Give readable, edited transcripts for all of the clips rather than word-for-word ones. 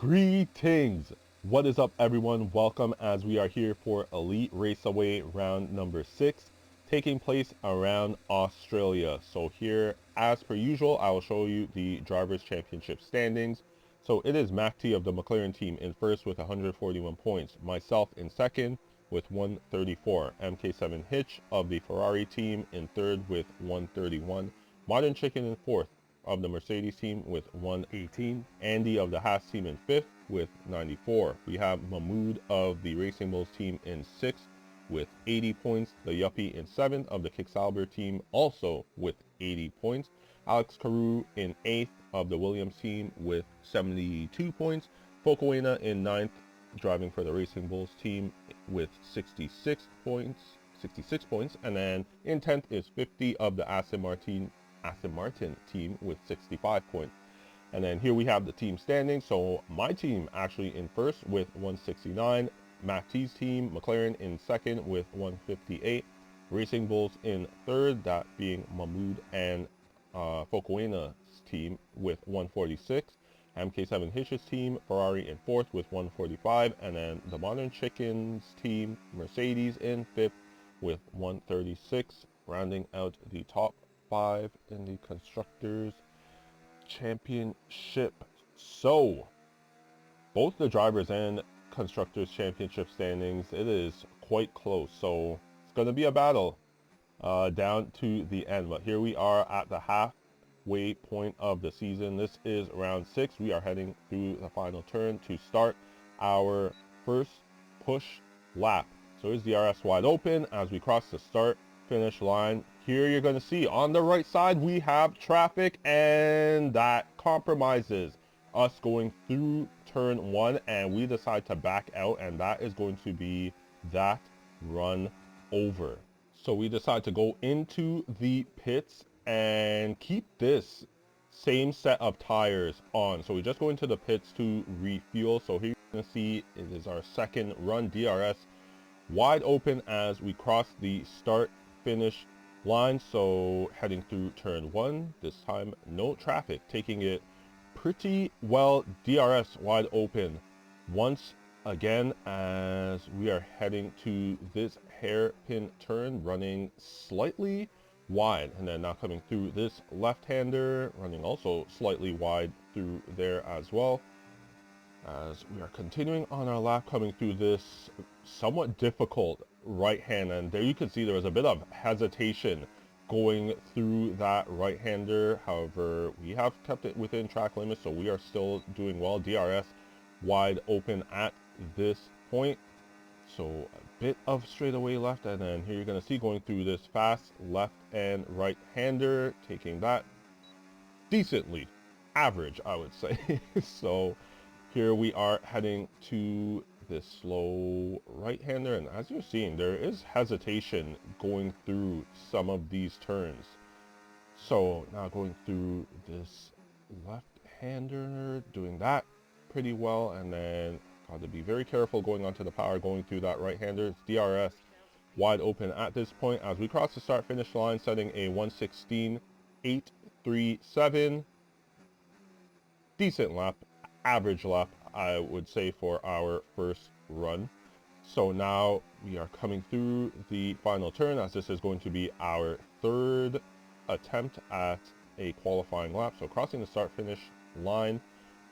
Greetings! What is up, everyone? Welcome as we are here for Elite Raceway round number 6, taking place around Australia. So here, as per usual, I will show you the Drivers' Championship standings. So it is Mac T of the McLaren team in first with 141 points, myself in second with 134, MK7 Hitch of the Ferrari team in third with 131, Modern Chicken in fourth of the Mercedes team with 118, Andy of the Haas team in 5th with 94. We have Mahmoud of the Racing Bulls team in 6th with 80 points, the Yuppie in 7th of the Kicksauber team also with 80 points, Alex Carew in 8th of the Williams team with 72 points, Focoena in 9th driving for the Racing Bulls team with 66 points, and then in 10th is 50 of the Aston Martin team with 65 points. And then here we have the team standing. So my team actually in first with 169, Mac T's team, McLaren in second with 158, Racing Bulls in third, that being Mahmoud and Focoena's team with 146, MK7 Hitch's team, Ferrari in fourth with 145, and then the Modern Chickens team, Mercedes in fifth with 136, rounding out the top 5 in the Constructors Championship. So both the Drivers and Constructors Championship standings, it is quite close. So it's going to be a battle down to the end. But here we are at the halfway point of the season. This is round 6. We are heading through the final turn to start our first push lap. So is DRS wide open as we cross the start finish line. Here you're going to see on the right side we have traffic, and that compromises us going through turn 1, and we decide to back out, and that is going to be that run over. So we decide to go into the pits and keep this same set of tires on. So we just go into the pits to refuel. So here you're going to see it is our second run, DRS wide open as we cross the start finish line. So heading through turn 1, this time no traffic, taking it pretty well, DRS wide open once again as we are heading to this hairpin turn, running slightly wide, and then now coming through this left-hander, running also slightly wide through there as well, as we are continuing on our lap, coming through this somewhat difficult right hand. And there you can see there was a bit of hesitation going through that right-hander. However, we have kept it within track limits, so we are still doing well. DRS wide open at this point. So a bit of straightaway left, and then here you're going to see going through this fast left and right-hander, taking that decently average, I would say. So here we are heading to this slow right-hander, and as you're seeing, there is hesitation going through some of these turns. So now going through this left-hander, doing that pretty well, and then got to be very careful going onto the power, going through that right-hander. It's DRS wide open at this point as we cross the start-finish line, setting a 1:16.837. Decent lap, average lap, I would say, for our first run. So now we are coming through the final turn, as this is going to be our third attempt at a qualifying lap. So crossing the start finish line,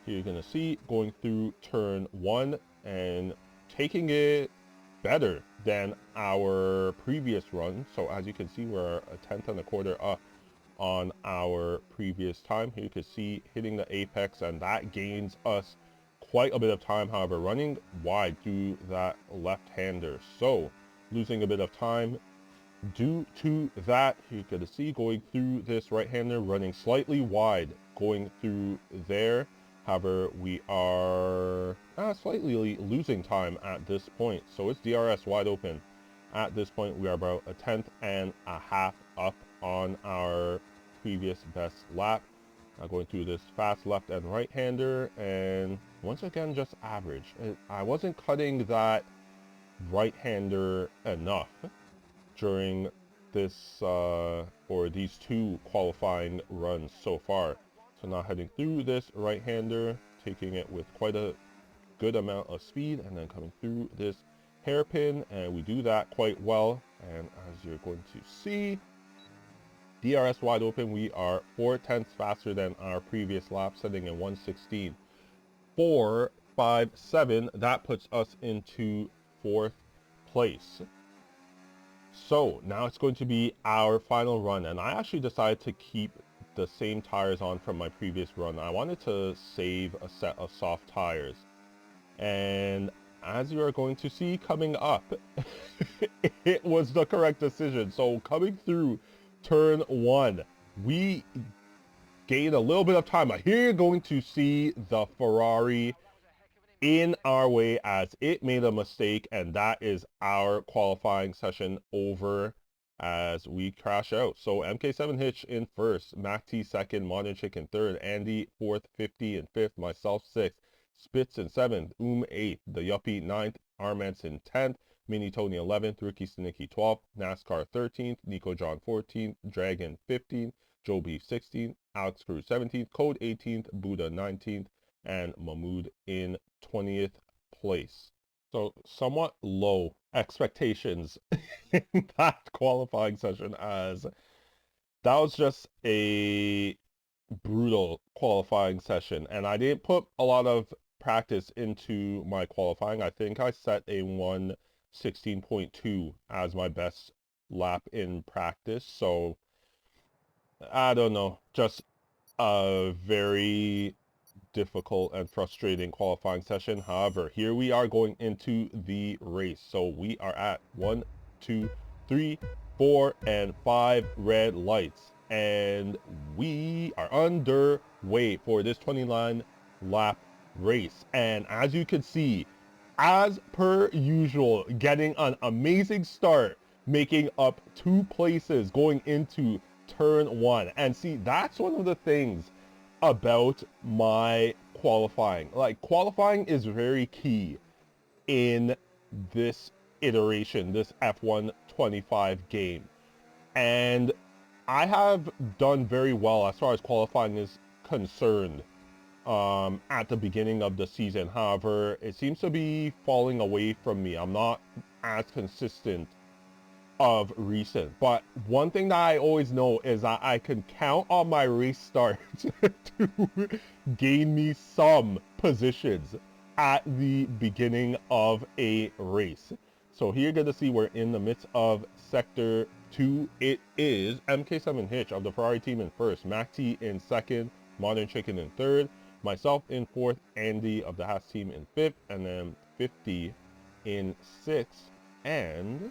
here you're going to see going through turn 1 and taking it better than our previous run. So as you can see, we're a 10th up on our previous time. Here you can see hitting the apex, and that gains us quite a bit of time. However, running wide through that left-hander, so losing a bit of time due to that. You can see going through this right-hander, running slightly wide going through there. However, we are slightly losing time at this point, so it's DRS wide open. At this point, we are about a 10.5 up on our previous best lap. Now going through this fast left and right-hander, and once again, just average. I wasn't cutting that right-hander enough during this, or these two qualifying runs so far. So now heading through this right-hander, taking it with quite a good amount of speed and then coming through this hairpin, and we do that quite well. And as you're going to see, DRS wide open, we are 4/10 faster than our previous lap, setting in 1:16.457. That puts us into 4th place. So now it's going to be our final run, and I actually decided to keep the same tires on from my previous run. I wanted to save a set of soft tires, and as you are going to see coming up, it was the correct decision. So coming through turn 1, we gained a little bit of time. Here you're going to see the Ferrari in our way as it made a mistake, and that is our qualifying session over as we crash out. So MK7 Hitch in first, Mac T second, Modern Chicken third, Andy fourth, 50 in fifth, myself sixth, Spitz in seventh, 8th, the Yuppie 9th, Armanson 10th, Mini Tony 11th, Ricky Snicky 12th, NASCAR 13th, Nico John 14th, Dragon 15th, Joe Beef 16th, Alex Cruz 17th, Code 18th, Buddha 19th, and Mahmoud in 20th place. So somewhat low expectations in that qualifying session, as that was just a brutal qualifying session, and I didn't put a lot of practice into my qualifying. I think I set a 1:16.2 as my best lap in practice, so I don't know, just a very difficult and frustrating qualifying session. However, here we are going into the race. So we are at 1, 2, 3, 4, and 5 red lights, and we are underway for this 29 lap race. And as you can see, as per usual, getting an amazing start, making up 2 places going into turn 1. And see, that's one of the things about my qualifying. Like, qualifying is very key in this iteration, this F1 25 game. And I have done very well as far as qualifying is concerned at the beginning of the season. However, it seems to be falling away from me. I'm not as consistent of recent, but one thing that I always know is that I can count on my race starts to gain me some positions at the beginning of a race. So here you're going to see we're in the midst of sector 2. It is MK7 Hitch of the Ferrari team in first, Mac T in second, Modern Chicken in third, myself in fourth, Andy of the Haas team in fifth, and then 50 in sixth. And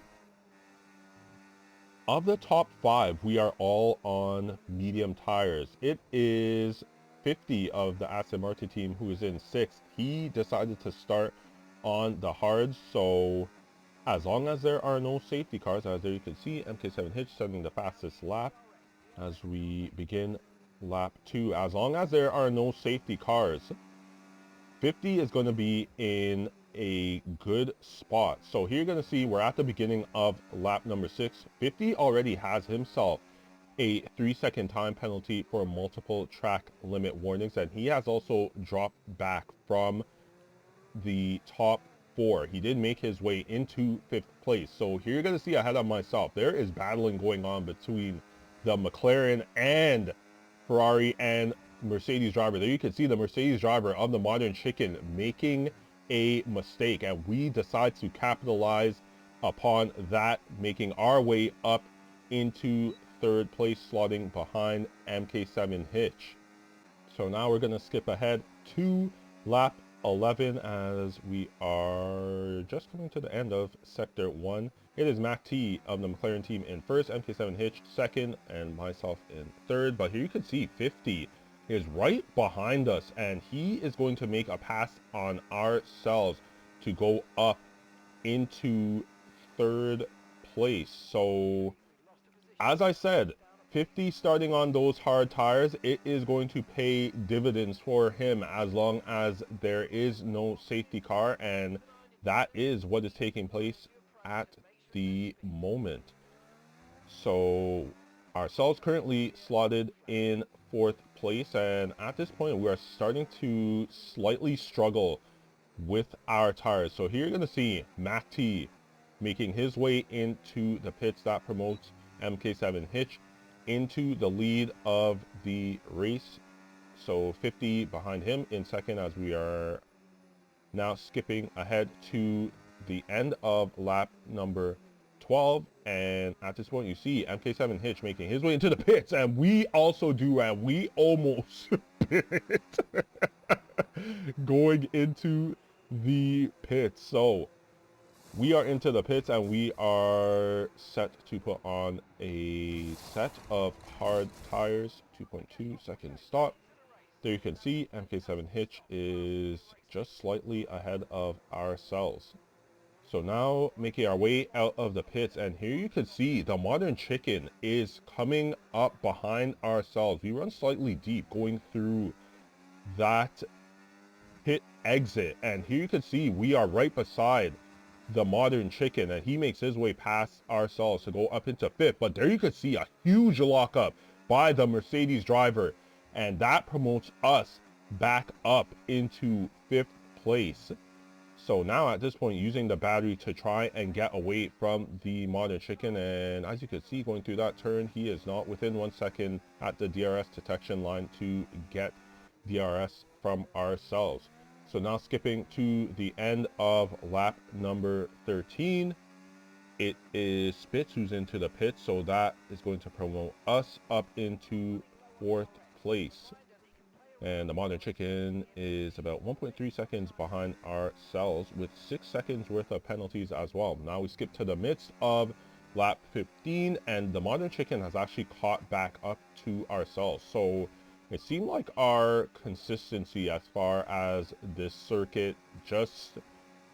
of the top 5, we are all on medium tires. It is 50 of the Aston Martin team who is in 6th. He decided to start on the hards, so as long as there are no safety cars, as there you can see, MK7 Hitch setting the fastest lap as we begin lap 2. As long as there are no safety cars, 50 is going to be in a good spot. So here you're going to see we're at the beginning of lap number 6. 50 already has himself a 3-second time penalty for multiple track limit warnings, and he has also dropped back from the top 4. He did make his way into 5th place. So here you're going to see ahead of myself, there is battling going on between the McLaren and Ferrari and Mercedes driver. There you can see the Mercedes driver of the Modern Chicken making a mistake, and we decide to capitalize upon that, making our way up into 3rd place, slotting behind MK7 Hitch. So now we're going to skip ahead to lap 11 as we are just coming to the end of sector 1. It is Mac T of the McLaren team in first, MK7 Hitch second, and myself in third. But here you can see 50 is right behind us, and he is going to make a pass on ourselves to go up into 3rd place. So as I said, 50 starting on those hard tires, it is going to pay dividends for him as long as there is no safety car, and that is what is taking place at the moment. So ourselves currently slotted in 4th place, and at this point we are starting to slightly struggle with our tires. So here you're going to see Mac T making his way into the pits. That promotes MK7 Hitch into the lead of the race. So 50 behind him in second, as we are now skipping ahead to the end of lap number 12. And at this point you see MK7 Hitch making his way into the pits, and we also do, and we almost pit going into the pits. So we are into the pits, and we are set to put on a set of hard tires. 2.2 second stop. There you can see MK7 Hitch is just slightly ahead of ourselves. So now making our way out of the pits, and here you can see the Modern Chicken is coming up behind ourselves. We run slightly deep going through that pit exit, and here you can see we are right beside the Modern Chicken, and he makes his way past ourselves to go up into fifth. But there you can see a huge lockup by the Mercedes driver, and that promotes us back up into fifth place. So now at this point, using the battery to try and get away from the Modern Chicken, and as you can see going through that turn, he is not within 1 second at the DRS detection line to get DRS from ourselves. So now skipping to the end of lap number 13, it is Spitz who's into the pit, so that is going to promote us up into fourth place. And the Modern Chicken is about 1.3 seconds behind ourselves with 6 seconds worth of penalties as well. Now we skip to the midst of lap 15, and the Modern Chicken has actually caught back up to ourselves. So it seemed like our consistency as far as this circuit just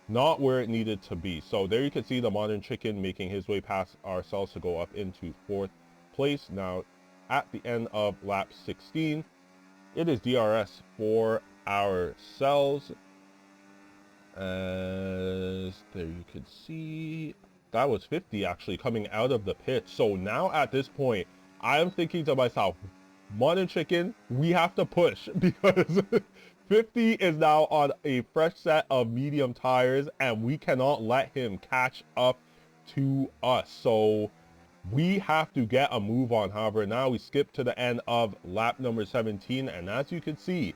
not where it needed to be. So there you can see the Modern Chicken making his way past ourselves to go up into fourth place. Now at the end of lap 16, it is DRS for ourselves. As there you can see, that was 50 actually coming out of the pit. So now at this point, I am thinking to myself, Modern Chicken, we have to push, because 50 is now on a fresh set of medium tires, and we cannot let him catch up to us. So we have to get a move on. However, now we skip to the end of lap number 17, and as you can see,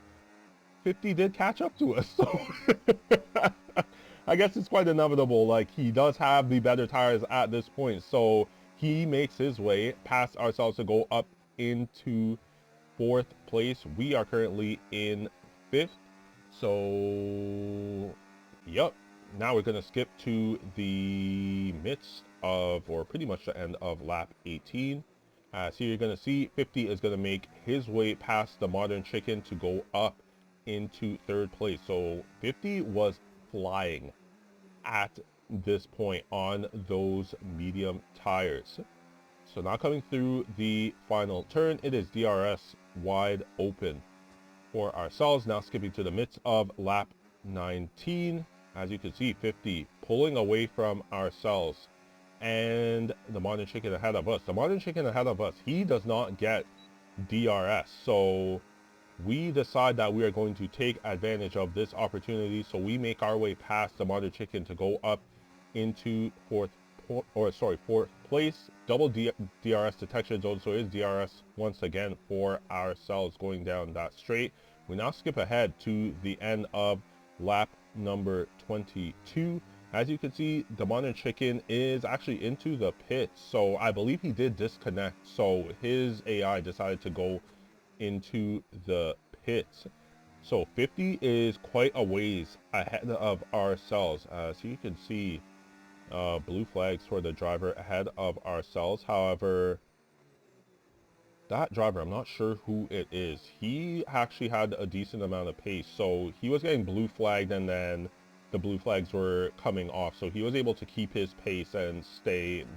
50 did catch up to us. So I guess it's quite inevitable. Like, he does have the better tires at this point, so he makes his way past ourselves to go up into fourth place. We are currently in fifth. So yep, now we're going to skip to the midst of, or pretty much the end of lap 18. So you're going to see 50 is going to make his way past the Modern Chicken to go up into third place. So 50 was flying at this point on those medium tires. So now coming through the final turn, it is DRS wide open for ourselves. Now skipping to the midst of lap 19. As you can see, 50 pulling away from ourselves, and the Modern Chicken ahead of us. The Modern Chicken ahead of us, he does not get DRS. So we decide that we are going to take advantage of this opportunity. So we make our way past the Modern Chicken to go up into fourth place. Double DRS detection zone, so it is DRS once again for ourselves going down that straight. We now skip ahead to the end of lap number 22. As you can see, the Modern Chicken is actually into the pit, so I believe he did disconnect, so his AI decided to go into the pits. So 50 is quite a ways ahead of ourselves. So you can see blue flags for the driver ahead of ourselves. However, that driver, I'm not sure who it is. He actually had a decent amount of pace, so he was getting blue flagged, and then the blue flags were coming off, so he was able to keep his pace and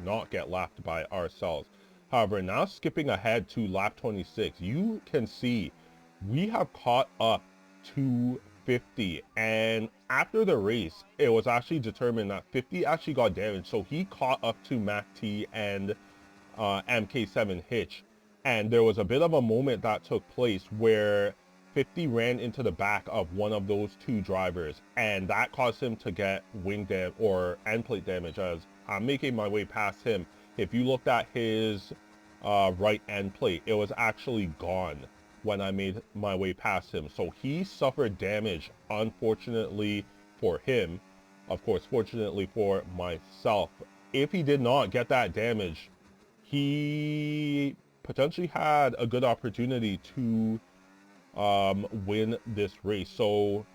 not get lapped by ourselves. However, now skipping ahead to lap 26, you can see we have caught up to 50, and after the race, it was actually determined that 50 actually got damaged, so he caught up to Mac T and MK7 Hitch. And there was a bit of a moment that took place where 50 ran into the back of one of those two drivers, and that caused him to get wing damage or end plate damage. As I'm making my way past him, if you looked at his right end plate, it was actually gone when I made my way past him. So he suffered damage, unfortunately for him. Of course, fortunately for myself. If he did not get that damage, he potentially had a good opportunity to win this race. So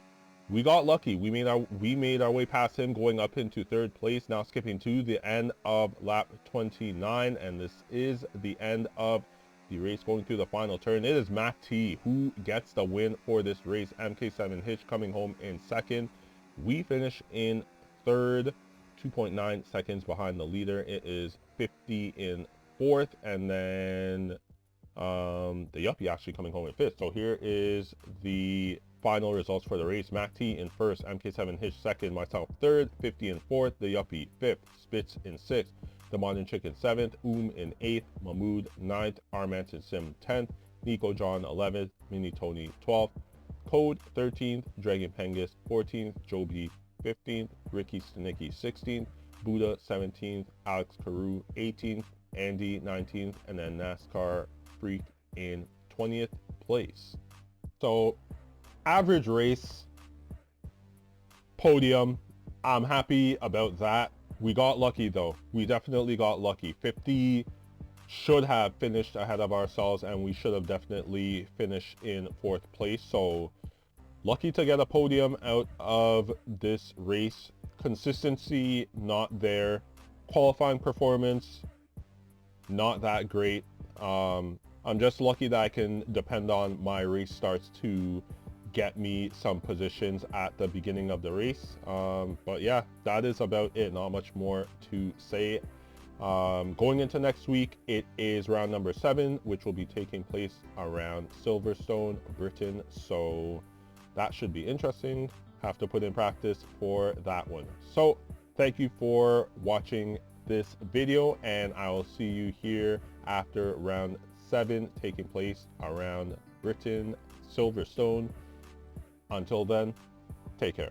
we got lucky. We made our way past him, going up into third place. Now skipping to the end of lap 29, and this is the end of the race, going through the final turn. It is Mac T who gets the win for this race. MK7 Hitch coming home in second. We finish in third, 2.9 seconds behind the leader. It is 50 in fourth, and then the Yuppie actually coming home in fifth. So here is the final results for the race. Mac T in first, MK7 Hitch second, myself third, 50 in fourth, the Yuppie fifth, Spitz in sixth, the Modern Chicken seventh, in eighth, Mahmood ninth, Armant and Sim 10th, Nico John 11th, Mini Tony 12th, Code 13th, Dragon Pengus 14th, Joby 15th, Ricky Stanicki 16th, Buddha 17th, Alex Carew 18th, Andy 19th, and then NASCAR Freak in 20th place. So average race, podium. I'm happy about that. We got lucky though. We definitely got lucky. 50 should have finished ahead of ourselves, and we should have definitely finished in fourth place. So lucky to get a podium out of this race. Consistency not there. Qualifying performance not that great. I'm just lucky that I can depend on my race starts to get me some positions at the beginning of the race. But yeah, that is about it. Not much more to say. Going into next week, it is round number 7, which will be taking place around Silverstone, Britain. So that should be interesting. Have to put in practice for that one. So thank you for watching this video, and I will see you here after round 7 taking place around Britain, Silverstone. Until then, take care.